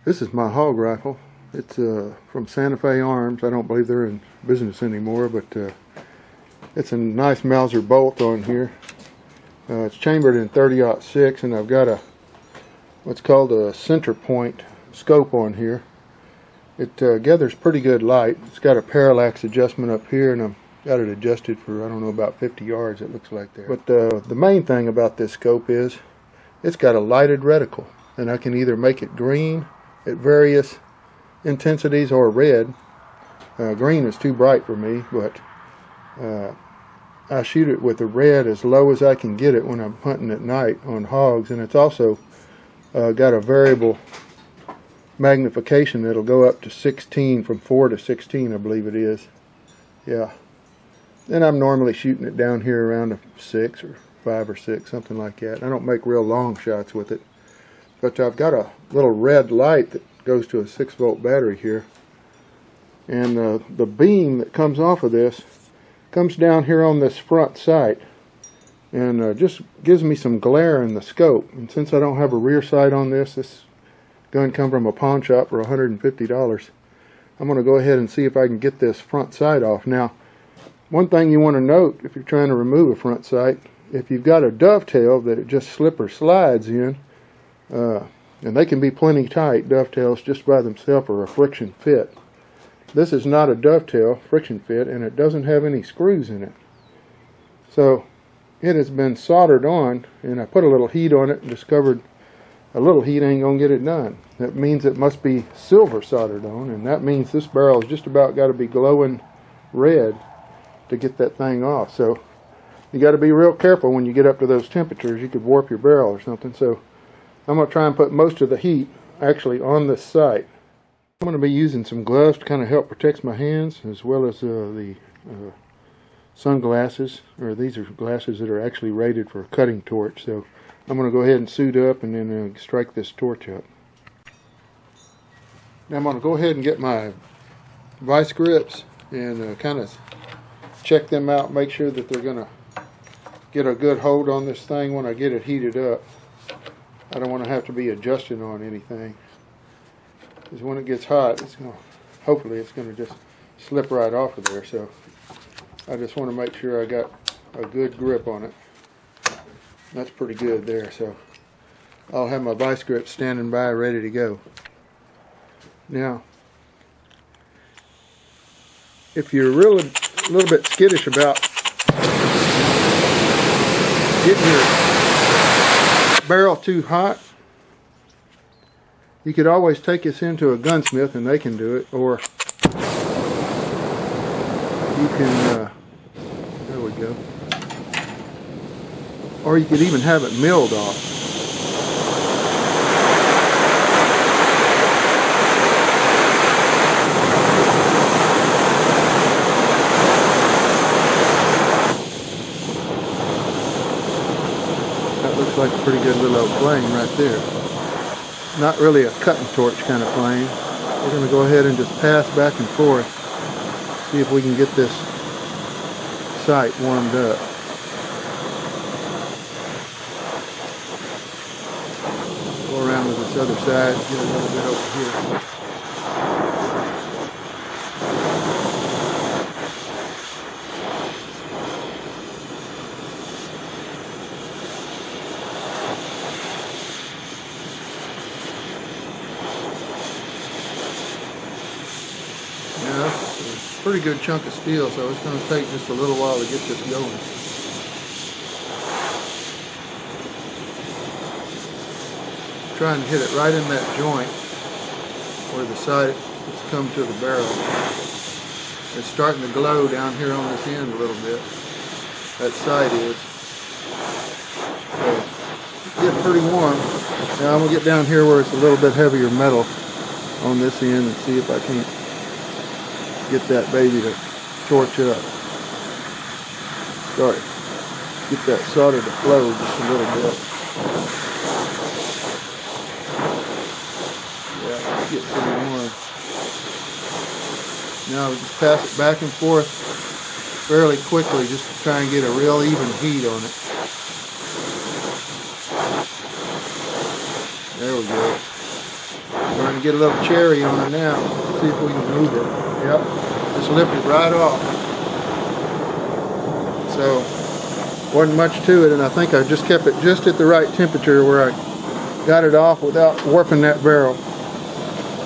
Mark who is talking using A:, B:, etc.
A: This is my hog rifle. It's from Santa Fe Arms. I don't believe they're in business anymore, but it's a nice Mauser bolt on here. It's chambered in 30-06, and I've got what's called a center point scope on here. It gathers pretty good light. It's got a parallax adjustment up here, and I've got it adjusted for, I don't know, about 50 yards it looks like there. But the main thing about this scope is it's got a lighted reticle, and I can either make it green at various intensities or red. Green is too bright for me, but I shoot it with the red as low as I can get it when I'm hunting at night on hogs, and it's also got a variable magnification that'll go up to 16, from 4 to 16 I believe it is. Yeah. And I'm normally shooting it down here around a 6 or 5 or 6, something like that. I don't make real long shots with it. But I've got a little red light that goes to a 6-volt battery here. And the beam that comes off of this comes down here on this front sight. And just gives me some glare in the scope. And since I don't have a rear sight on this gun come from a pawn shop for $150. I'm going to go ahead and see if I can get this front sight off. Now, one thing you want to note if you're trying to remove a front sight, if you've got a dovetail that it just slip or slides in, and they can be plenty tight, dovetails just by themselves are a friction fit. This is not a dovetail friction fit, and it doesn't have any screws in it. So it has been soldered on, and I put a little heat on it and discovered a little heat ain't gonna get it done. That means it must be silver soldered on, and that means this barrel has just about got to be glowing red to get that thing off. So you got to be real careful when you get up to those temperatures. You could warp your barrel or something. So I'm going to try and put most of the heat actually on this sight. I'm going to be using some gloves to kind of help protect my hands, as well as the sunglasses, or these are glasses that are actually rated for a cutting torch. So I'm going to go ahead and suit up and then strike this torch up. Now I'm going to go ahead and get my vice grips and kind of check them out, make sure that they're going to get a good hold on this thing when I get it heated up. I don't want to have to be adjusting on anything, because when it gets hot, hopefully it's going to just slip right off of there. So I just want to make sure I got a good grip on it. That's pretty good there, so I'll have my vice grip standing by ready to go. Now, if you're really a little bit skittish about getting your barrel too hot, you could always take this into a gunsmith and they can do it, or you can, there we go, or you could even have it milled off. Like a pretty good little old flame right there. Not really a cutting torch kind of flame. We're going to go ahead and just pass back and forth, see if we can get this sight warmed up. Go around to this other side, get a little bit over here. Pretty good chunk of steel, so it's going to take just a little while to get this going. Trying to hit it right in that joint where the sight has come to the barrel. It's starting to glow down here on this end a little bit. That sight is. So it's getting pretty warm. Now I'm going to get down here where it's a little bit heavier metal on this end and see if I can't get that baby to torch up. Sorry, get that solder to flow just a little bit. Yeah, it's getting pretty warm. Now we just pass it back and forth fairly quickly just to try and get a real even heat on it. There we go. Burning to get a little cherry on her now. See if we can move it. Yep, just lifted right off. So, wasn't much to it, and I think I just kept it just at the right temperature where I got it off without warping that barrel.